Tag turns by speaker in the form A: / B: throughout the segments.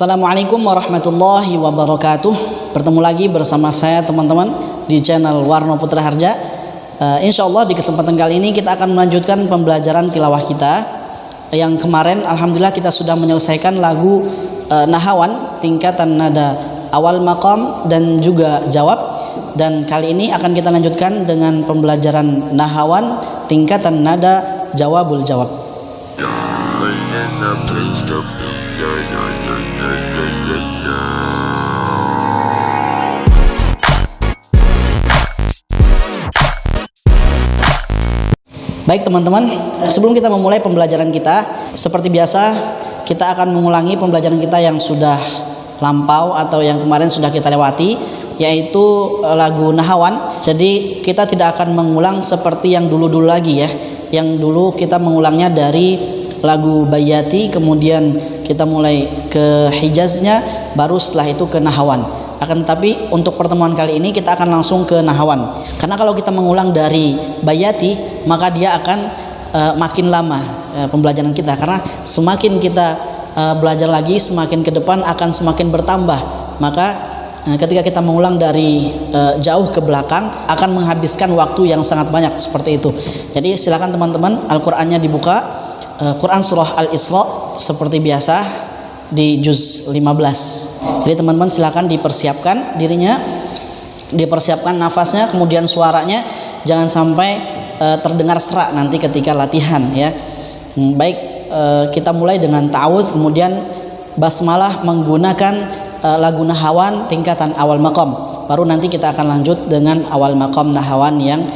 A: Assalamualaikum warahmatullahi wabarakatuh. Bertemu lagi bersama saya teman-teman di channel Warno Putra Harja. Insya Allah di kesempatan kali ini kita akan melanjutkan pembelajaran tilawah kita. Yang kemarin alhamdulillah kita sudah menyelesaikan lagu Nahawan tingkatan nada awal maqam dan juga jawab. Dan kali ini akan kita lanjutkan dengan pembelajaran Nahawan tingkatan nada jawabul jawab. Baik teman-teman, sebelum kita memulai pembelajaran kita, seperti biasa kita akan mengulangi pembelajaran kita yang sudah lampau atau yang kemarin sudah kita lewati, yaitu lagu Nahawan. Jadi kita tidak akan mengulang seperti yang dulu-dulu lagi ya. Yang dulu kita mengulangnya dari lagu Bayati, kemudian kita mulai ke Hijaznya, baru setelah itu ke Nahawan. Akan tetapi untuk pertemuan kali ini kita akan langsung ke Nahawan. Karena kalau kita mengulang dari Bayati, maka dia akan makin lama pembelajaran kita. Karena semakin kita belajar lagi, semakin ke depan akan semakin bertambah. Maka ketika kita mengulang dari jauh ke belakang akan menghabiskan waktu yang sangat banyak seperti itu. Jadi silakan teman-teman, Al-Qur'annya dibuka, Quran surah Al-Isra seperti biasa di juz 15. Jadi teman-teman silakan dipersiapkan dirinya, dipersiapkan nafasnya, kemudian suaranya jangan sampai terdengar serak nanti ketika latihan ya. Baik, kita mulai dengan ta'awudz, kemudian basmalah menggunakan lagu Nahawan tingkatan awal maqam. Baru nanti kita akan lanjut dengan awal maqam Nahawan yang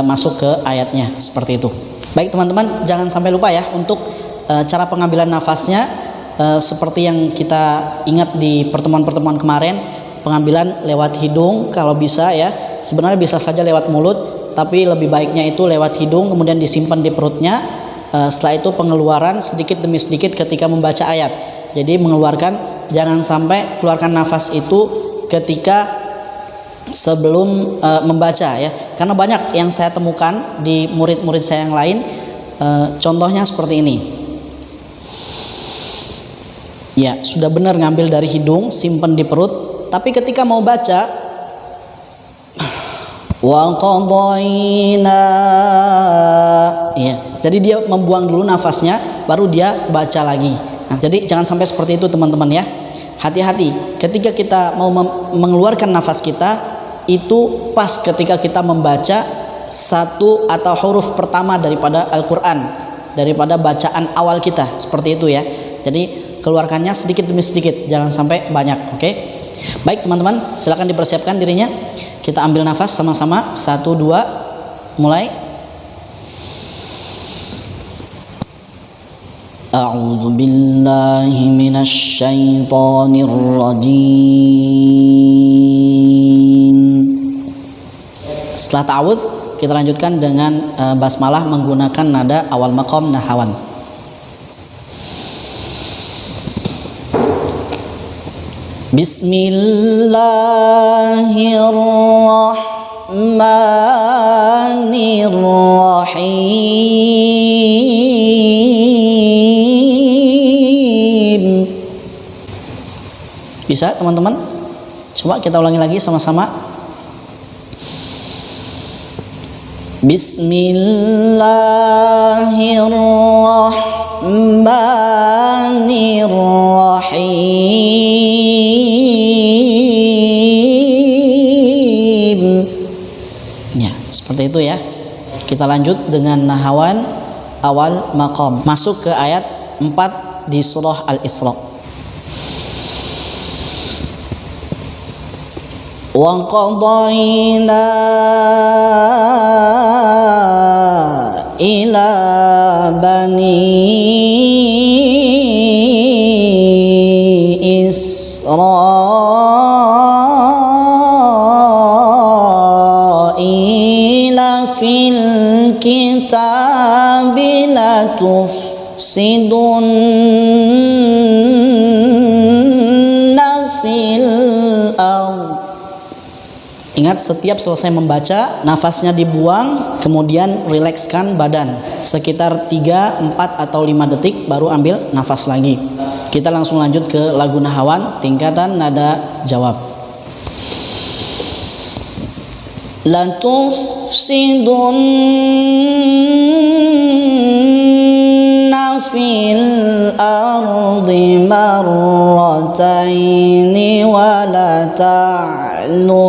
A: masuk ke ayatnya seperti itu. Baik teman-teman, jangan sampai lupa ya untuk cara pengambilan nafasnya. Seperti yang kita ingat di pertemuan-pertemuan kemarin, pengambilan lewat hidung kalau bisa ya. Sebenarnya bisa saja lewat mulut, tapi lebih baiknya itu lewat hidung kemudian disimpan di perutnya. Setelah itu pengeluaran sedikit demi sedikit ketika membaca ayat. Jadi mengeluarkan, jangan sampai keluarkan nafas itu ketika sebelum membaca ya. Karena banyak yang saya temukan di murid-murid saya yang lain, contohnya seperti ini. Ya, sudah benar ngambil dari hidung, simpan di perut, tapi ketika mau baca wa qadayna, ya, jadi dia membuang dulu nafasnya baru dia baca lagi. Nah, jadi jangan sampai seperti itu teman-teman ya. Hati-hati ketika kita mau mengeluarkan nafas kita, itu pas ketika kita membaca satu atau huruf pertama daripada Al-Qur'an, daripada bacaan awal kita, seperti itu ya. Jadi keluarkannya sedikit demi sedikit, jangan sampai banyak. Oke? Baik teman-teman, silakan dipersiapkan dirinya. Kita ambil nafas sama-sama. 1, 2, mulai. A'udzu billahi minasy syaithanir rajim. Setelah ta'awudz, kita lanjutkan dengan basmalah menggunakan nada awal maqam Nahawan. Bismillahirrahmanirrahim. Bisa teman-teman? Coba kita ulangi lagi sama-sama. Bismillahirrahmanirrahim. Ya, seperti itu ya. Kita lanjut dengan Nahawan awal maqam. Masuk ke ayat 4 di surah Al-Isra. Wa qadayna ila bani Israila fil kitabi la tufsidunna fil ardh. Ingat, setiap selesai membaca nafasnya dibuang, kemudian rilekskan badan sekitar 3, 4 atau 5 detik baru ambil nafas lagi. Kita langsung lanjut ke lagu Nahawan tingkatan nada jawab. La tufsidunna fil ardi marrataini wa la ta'lunna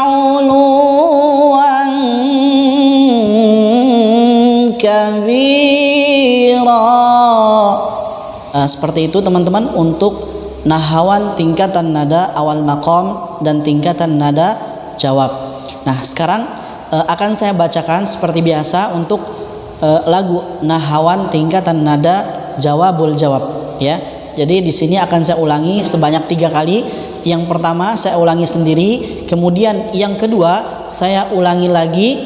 A: 'uluwan kabira. Seperti itu teman-teman untuk Nahawan tingkatan nada awal maqam dan tingkatan nada jawab. Nah, sekarang akan saya bacakan seperti biasa untuk lagu Nahawan tingkatan nada jawabul jawab ya. Jadi di sini akan saya ulangi sebanyak 3 kali. Yang pertama saya ulangi sendiri, kemudian yang kedua saya ulangi lagi,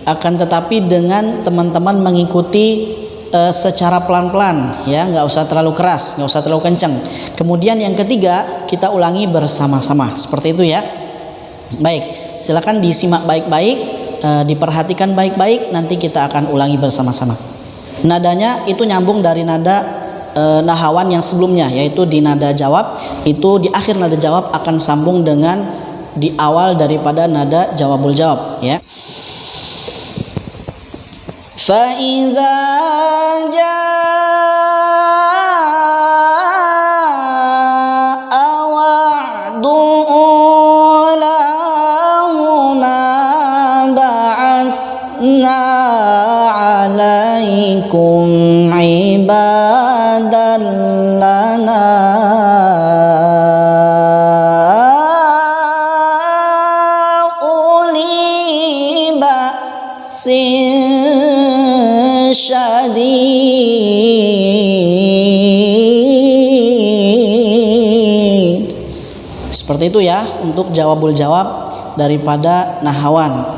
A: akan tetapi dengan teman-teman mengikuti secara pelan-pelan ya, nggak usah terlalu keras, nggak usah terlalu kencang. Kemudian yang ketiga kita ulangi bersama-sama seperti itu ya. Baik, silakan disimak baik-baik, diperhatikan baik-baik, nanti kita akan ulangi bersama-sama. Nadanya itu nyambung dari nada Nahawan yang sebelumnya, yaitu di nada jawab. Itu di akhir nada jawab akan sambung dengan di awal daripada nada jawabul jawab ya. فَإِذَا جَاءَ وَعْدُ أُولَاهُمَا بَعَثْنَا عَلَيْكُمْ عِبَادًا لَنَا أُولِي بَأْسٍ syadid. Seperti itu ya untuk jawabul jawab daripada Nahawan.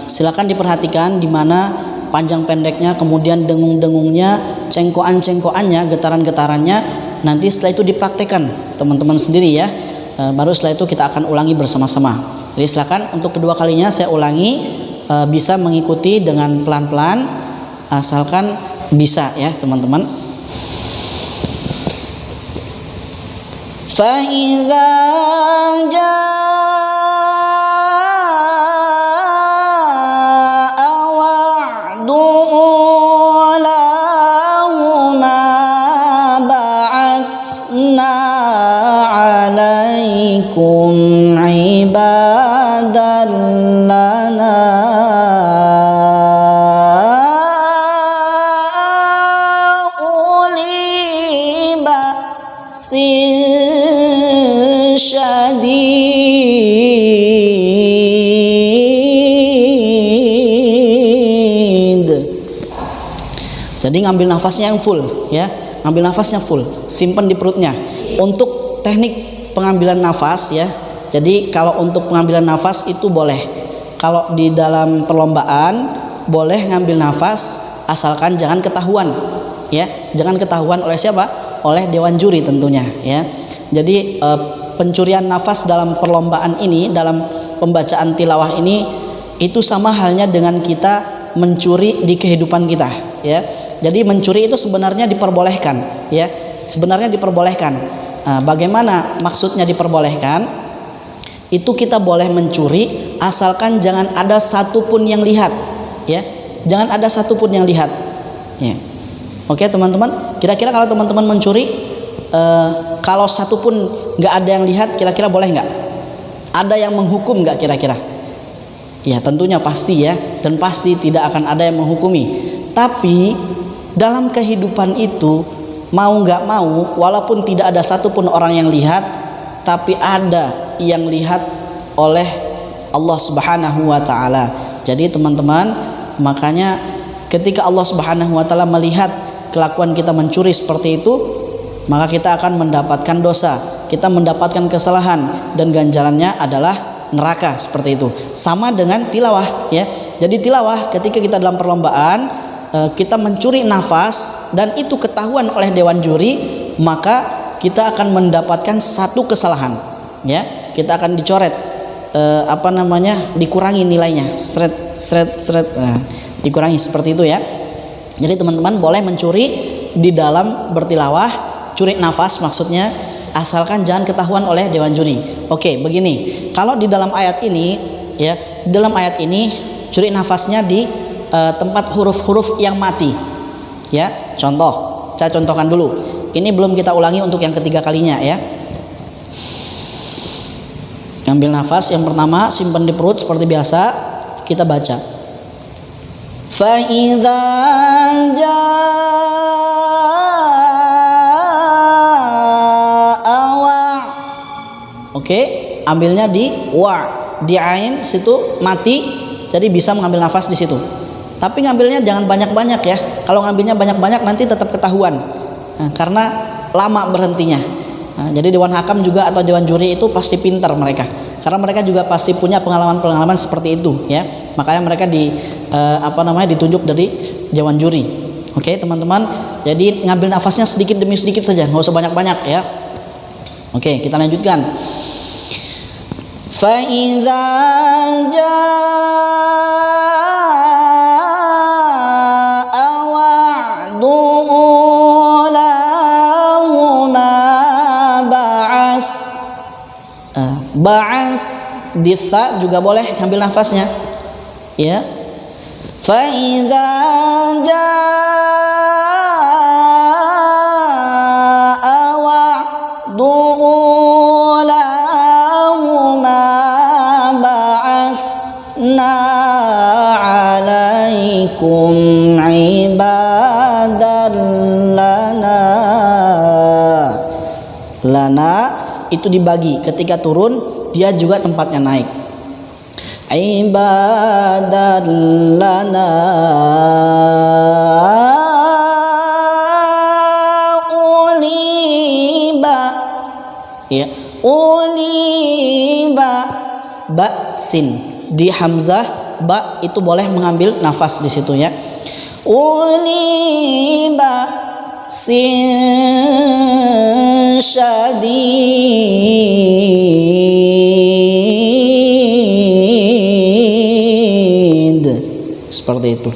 A: Silakan diperhatikan di mana panjang pendeknya, kemudian dengung-dengungnya, cengkoan-cengkoannya, getaran-getarannya. Nanti setelah itu dipraktekkan teman-teman sendiri ya. Baru setelah itu kita akan ulangi bersama-sama. Jadi silakan untuk kedua kalinya saya ulangi, bisa mengikuti dengan pelan-pelan, asalkan bisa ya teman-teman. فَإِذَا جَاءَ وَعْدُ أُولَاهُمَا بَعَثْنَا عَلَيْكُمْ عِبَادًا لَنَا أُولِي بَأْسٍ syadid. Jadi ngambil nafasnya yang full ya, ngambil nafasnya full, simpan di perutnya. Untuk teknik pengambilan nafas ya, jadi kalau untuk pengambilan nafas itu boleh, kalau di dalam perlombaan boleh ngambil nafas asalkan jangan ketahuan ya, jangan ketahuan oleh siapa? Oleh dewan juri tentunya ya. Jadi pencurian nafas dalam perlombaan ini, dalam pembacaan tilawah ini, itu sama halnya dengan kita mencuri di kehidupan kita ya. Jadi mencuri itu sebenarnya diperbolehkan ya, sebenarnya diperbolehkan. Bagaimana maksudnya diperbolehkan? Itu kita boleh mencuri asalkan jangan ada satupun yang lihat ya, jangan ada satupun yang lihat ya. Oke teman-teman, kira-kira kalau teman-teman mencuri, kalau satupun nggak ada yang lihat, kira-kira boleh nggak? Ada yang menghukum nggak kira-kira? Ya tentunya pasti ya, dan pasti tidak akan ada yang menghukumi. Tapi dalam kehidupan itu mau nggak mau, walaupun tidak ada satupun orang yang lihat, tapi ada yang lihat oleh Allah Subhanahu wa Ta'ala. Jadi teman-teman, makanya ketika Allah Subhanahu wa Ta'ala melihat kelakuan kita mencuri seperti itu, maka kita akan mendapatkan dosa, kita mendapatkan kesalahan, dan ganjarannya adalah neraka seperti itu. Sama dengan tilawah ya. Jadi tilawah ketika kita dalam perlombaan, kita mencuri nafas dan itu ketahuan oleh dewan juri, maka kita akan mendapatkan satu kesalahan ya. Kita akan dicoret dikurangi nilainya, dikurangi seperti itu ya. Jadi teman-teman boleh mencuri di dalam bertilawah, curi nafas maksudnya, asalkan jangan ketahuan oleh dewan juri. Oke, begini. Kalau di dalam ayat ini ya, dalam ayat ini curi nafasnya di tempat huruf-huruf yang mati. Ya, contoh. Saya contohkan dulu. Ini belum kita ulangi untuk yang ketiga kalinya ya. Ambil nafas yang pertama, simpan di perut seperti biasa, kita baca. Fa idza jaa wa. Oke, ambilnya di wa, di ain situ mati, jadi bisa mengambil nafas di situ. Tapi ngambilnya jangan banyak-banyak ya. Kalau ngambilnya banyak-banyak nanti tetap ketahuan. Karena lama berhentinya. Jadi dewan hakam juga atau dewan juri itu pasti pintar mereka, karena mereka juga pasti punya pengalaman-pengalaman seperti itu ya. Makanya mereka ditunjuk dari dewan juri. Oke teman-teman, jadi ngambil nafasnya sedikit demi sedikit saja, nggak usah banyak-banyak ya. Oke, kita lanjutkan. Fa idza jaa wa'du ba'ats di tha juga boleh ambil nafasnya ya. Fa idza jaa wa'du ulahuma ba'atsna 'alaikum 'ibadan lana itu dibagi, ketika turun dia juga tempatnya naik. Ibadan lana uliba ya, uliba ba'sin di hamzah ba itu boleh mengambil nafas di situ ya. Uliba sin syadid, seperti itu.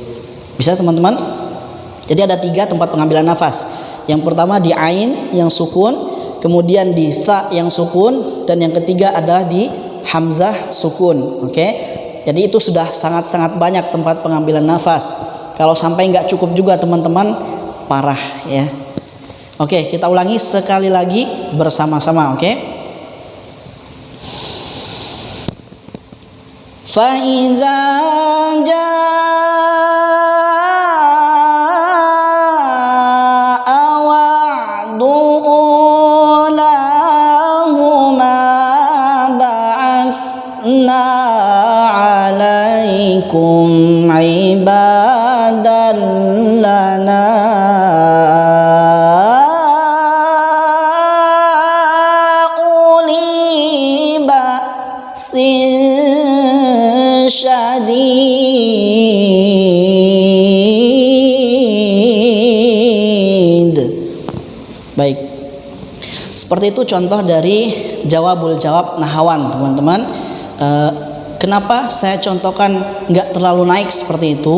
A: Bisa teman-teman? Jadi ada 3 tempat pengambilan nafas. Yang pertama di ain yang sukun, kemudian di tha yang sukun, dan yang ketiga adalah di hamzah sukun. Oke? Jadi itu sudah sangat-sangat banyak tempat pengambilan nafas. Kalau sampai nggak cukup juga teman-teman, parah ya. Oke, kita ulangi sekali lagi bersama-sama, oke? Fa idza jaa wa'du ulahuma ba'atsna 'alaikum 'ibadan lana syadid. Baik, seperti itu contoh dari jawabul jawab nahawan teman-teman. Kenapa saya contohkan nggak terlalu naik seperti itu?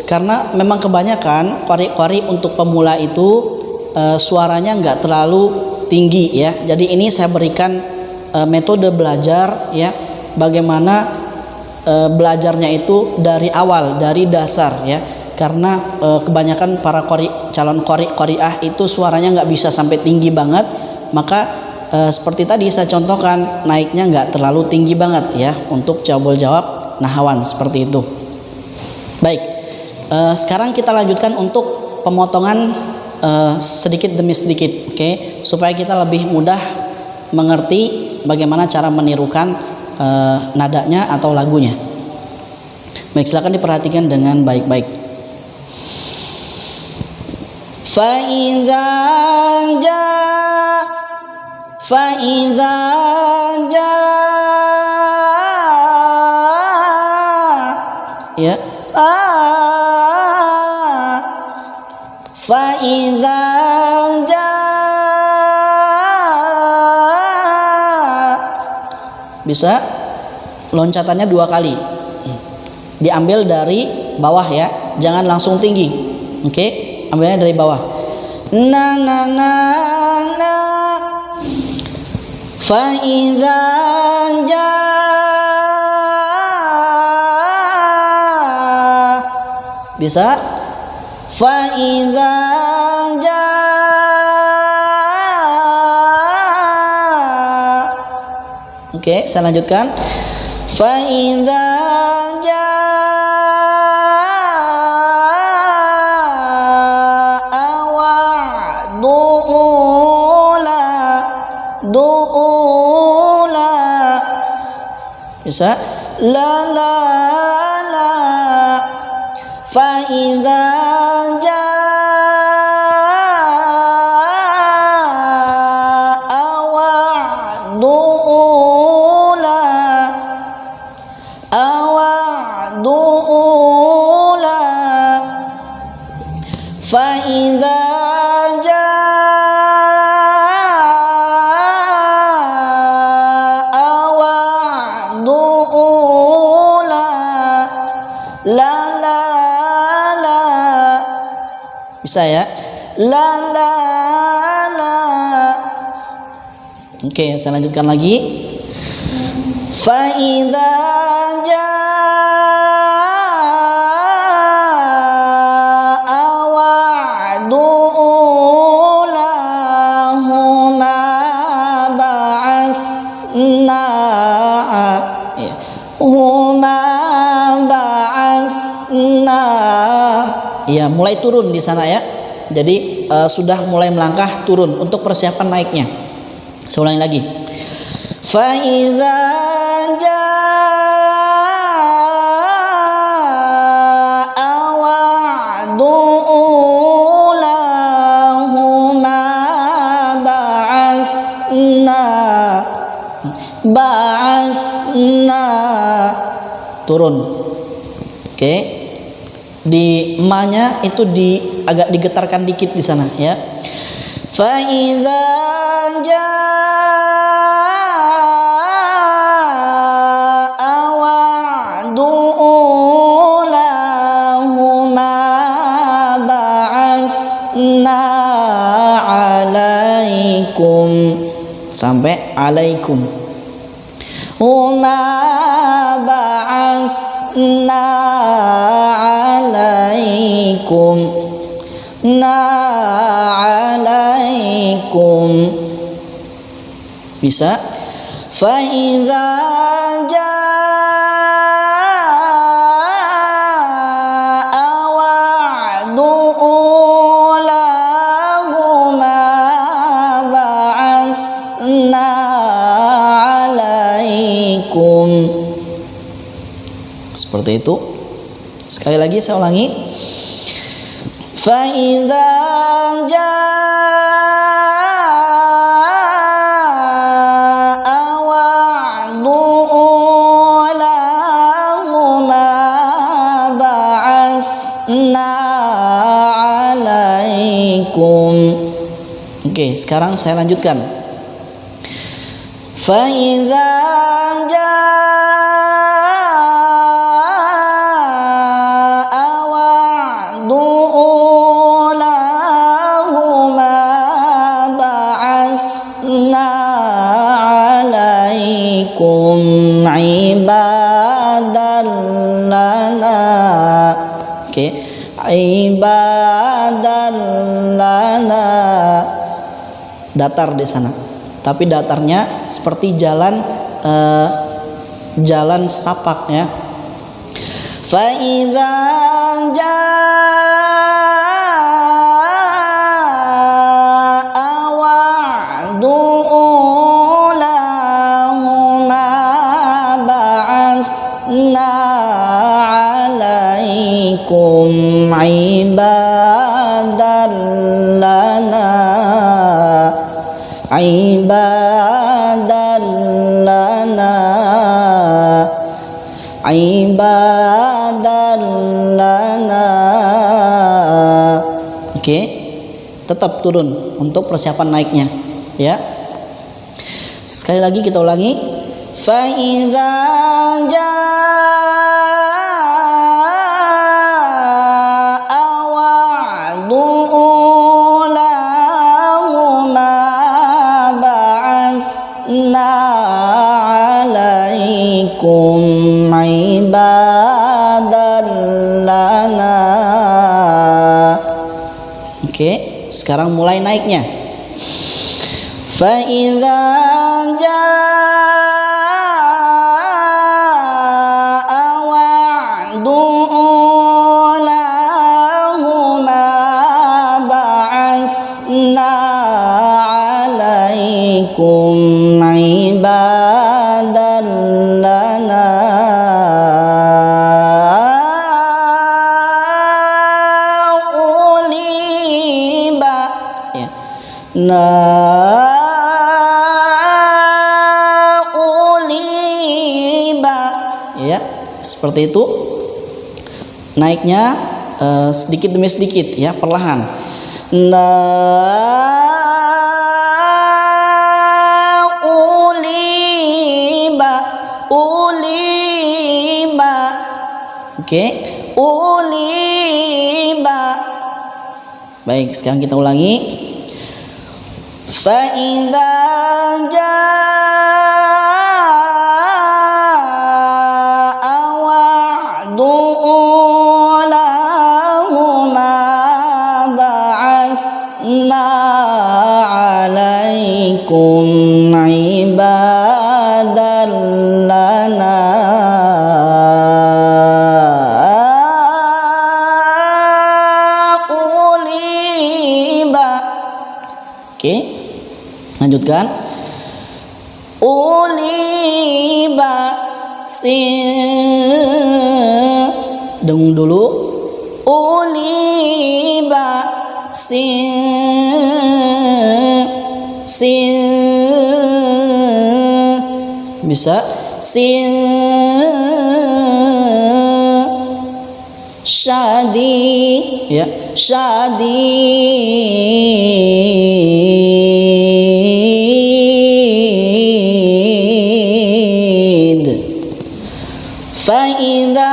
A: Karena memang kebanyakan qari untuk pemula itu suaranya nggak terlalu tinggi ya. Jadi ini saya berikan metode belajar ya, bagaimana belajarnya itu dari awal, dari dasar ya. Karena kebanyakan para calon qari'ah itu suaranya nggak bisa sampai tinggi banget, maka seperti tadi saya contohkan naiknya nggak terlalu tinggi banget ya untuk jawabul jawab nahawan seperti itu. Baik, sekarang kita lanjutkan untuk pemotongan sedikit demi sedikit, oke, supaya kita lebih mudah mengerti bagaimana cara menirukan nadanya atau lagunya. Baik, silakan diperhatikan dengan baik-baik. Fa idza jaa ya, fa idza jaa bisa loncatannya 2 kali, diambil dari bawah ya, jangan langsung tinggi. Oke, ambilnya dari bawah. Na na na na. Fa idza jaa. Bisa? Fa idza jaa. Oke, saya lanjutkan. Fa idza jaa wa'du ula. Bisa? La la la. Fa idza jaa wa'du ula. Awa'du ula. Fa idza jaa wa'du ula. La la la. Bisa ya? La la la. Oke, saya lanjutkan lagi. Fa idza jaa wa'du ulahuma ba'atsna huma ba'atsna. Ya, mulai turun di sana ya. Jadi sudah mulai melangkah turun untuk persiapan naiknya. Saya ulangi lagi. Fa idza jaa wa'du ulahuma ba'atsna turun. Oke. Di ma-nya itu agak digetarkan dikit di sana ya. Fa idza jaa wa'du ulahuma ba'atsna 'alaikum sampai alaikum. Huma ba'atsna 'alaikum alaikum. Bisa? Fa idza jaa wa'du ulahuma ba'atsna 'alaikum. Seperti itu. Sekali lagi saya ulangi. Fa idza jaa wa'du ulahuma ba'atsna 'alaikum. Oke, sekarang saya lanjutkan. Fa idza ibadan lana. Oke, ibadan lana. Datar di sana. Tapi datarnya seperti jalan jalan setapak ya. Fa idza jaa wa'du ulahuma ba'atsna 'alaikum ibadan lana. Ibadan lana. Ibadan lana. Oke, tetap turun untuk persiapan naiknya ya. Sekali lagi kita ulangi. Fa idza jaa ibadan lana. Oke, sekarang mulai naiknya. Fa idza jaa wa'du ulahuma ba'athna 'alaikum ibadan lana uliba ya. Uliba ya, seperti itu naiknya sedikit demi sedikit ya, perlahan. Uliba. Oke, uliba. Baik, sekarang kita ulangi. Fa idza jaa wa'du ulahuma ba'athna 'alaikum ibadan lana uliba. Oke, lanjutkan. Uliba dengung dulu. Uliba bisa syadi ya, syadid. Fa idza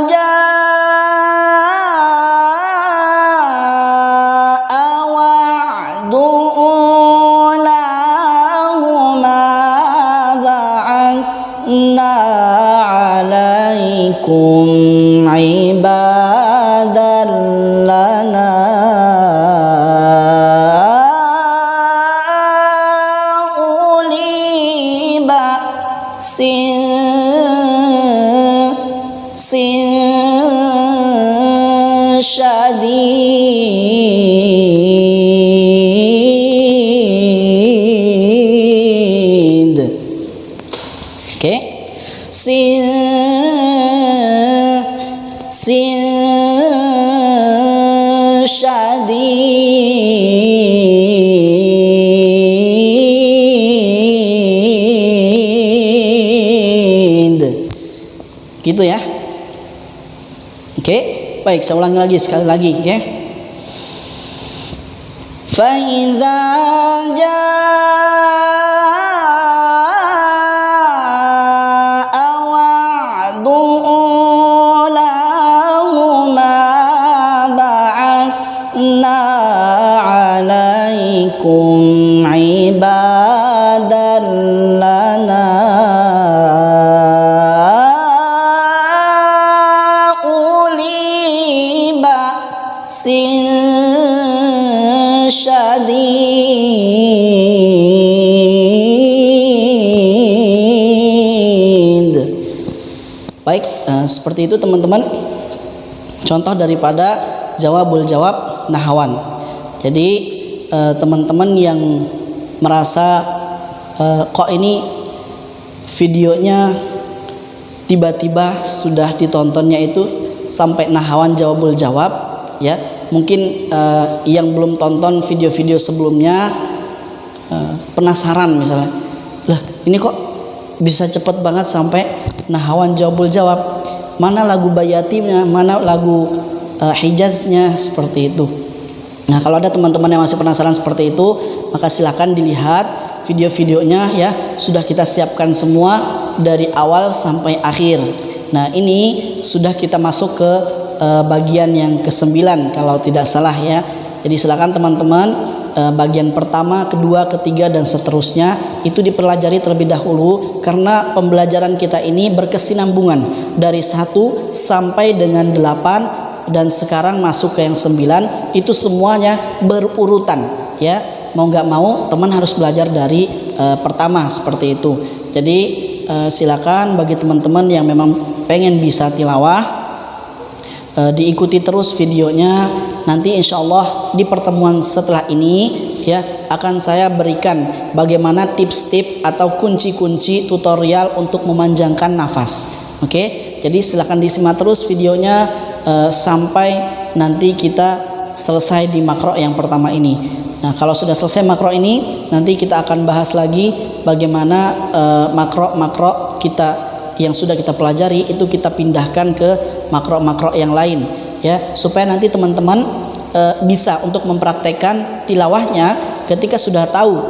A: jaa wa'du ulahuma ba'athna 'alaikum ibadan lana uliba syadid. Oke, syadid. Gitu ya. Oke, baik, saya ulangi lagi sekali lagi, oke. Fa idza jaa wa'du ulahuma ba'athna 'alaikum ibadan lana uliba syadid. Baik, seperti itu teman-teman contoh daripada jawabul jawab nahawan. Jadi teman-teman yang merasa kok ini videonya tiba-tiba sudah ditontonnya itu sampai nahawan jawabul jawab ya, mungkin yang belum tonton video-video sebelumnya penasaran misalnya, lah ini kok bisa cepet banget sampai nahawan jawabul jawab, mana lagu bayatimnya, mana lagu hijaznya, seperti itu. Nah, kalau ada teman-teman yang masih penasaran seperti itu, maka silakan dilihat video-videonya ya, sudah kita siapkan semua dari awal sampai akhir. Nah, ini sudah kita masuk ke bagian yang ke-9 kalau tidak salah ya. Jadi silakan teman-teman bagian pertama, kedua, ketiga dan seterusnya itu dipelajari terlebih dahulu, karena pembelajaran kita ini berkesinambungan dari 1 sampai dengan 8 dan sekarang masuk ke yang 9, itu semuanya berurutan ya. Mau nggak mau teman harus belajar dari pertama seperti itu. Jadi silakan bagi teman-teman yang memang pengen bisa tilawah, diikuti terus videonya. Nanti insya Allah di pertemuan setelah ini ya akan saya berikan bagaimana tips-tips atau kunci-kunci tutorial untuk memanjangkan nafas. Oke, jadi silakan disimak terus videonya sampai nanti kita selesai di makro yang pertama ini. Nah, kalau sudah selesai makro ini, nanti kita akan bahas lagi bagaimana makro-makro kita yang sudah kita pelajari itu kita pindahkan ke makro-makro yang lain ya, supaya nanti teman-teman bisa untuk mempraktekkan tilawahnya ketika sudah tahu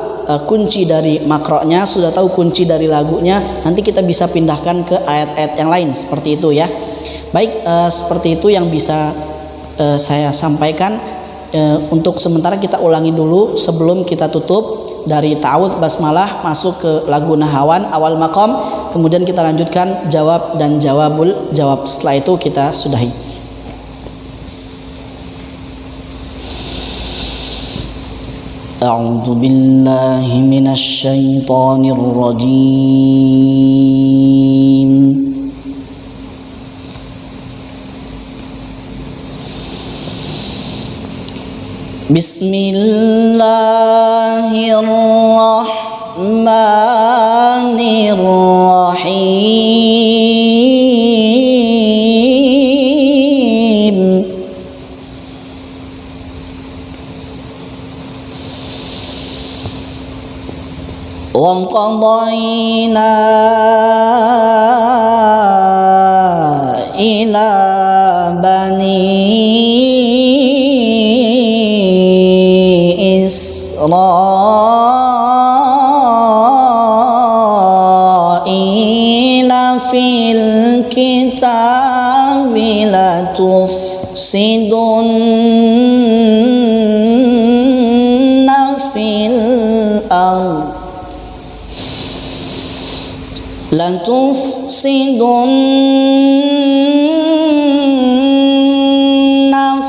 A: kunci dari makronya, sudah tahu kunci dari lagunya, nanti kita bisa pindahkan ke ayat-ayat yang lain seperti itu ya. Baik, seperti itu yang bisa saya sampaikan. Untuk sementara kita ulangi dulu sebelum kita tutup, dari ta'awudz basmalah masuk ke lagu Nahawan awal maqam, kemudian kita lanjutkan jawab dan jawabul jawab. Setelah itu kita sudahi. A'udzu billahi minasy syaithanir rajim. Bismillahirrahmanirrahim. Wa qadayna ila bani Israila fil kitabi latufsidunna fil ardh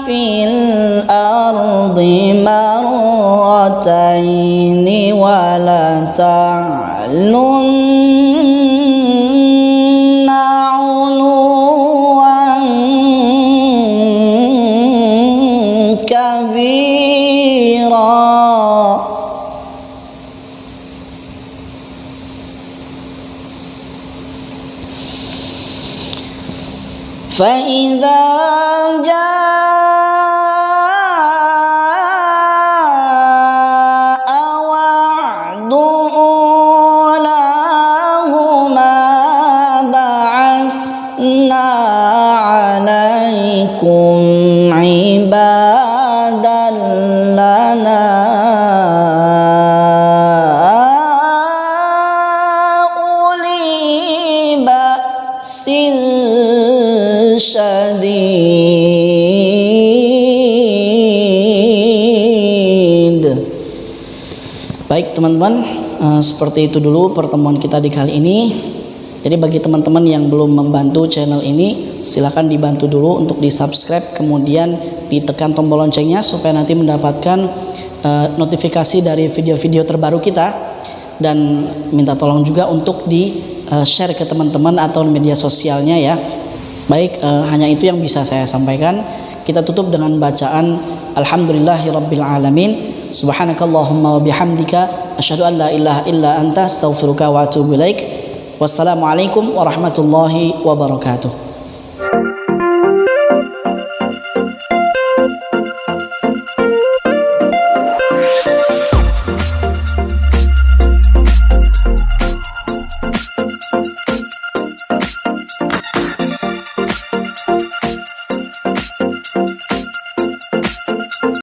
A: fil ardi marrataini wa la ta'lunna 'uluwan kabira. Fa idza ibadan lana uli ba'sin syadid. Baik teman-teman, seperti itu dulu pertemuan kita di kali ini. Jadi bagi teman-teman yang belum membantu channel ini, silakan dibantu dulu untuk di subscribe, kemudian ditekan tombol loncengnya supaya nanti mendapatkan notifikasi dari video-video terbaru kita, dan minta tolong juga untuk di share ke teman-teman atau media sosialnya ya. Baik, hanya itu yang bisa saya sampaikan. Kita tutup dengan bacaan Alhamdulillahirabbil alamin. Subhanakallahumma wa bihamdika asyhadu an la ilaha illa anta astaghfiruka wa atubu ilaik. Wassalamualaikum warahmatullahi wabarakatuh.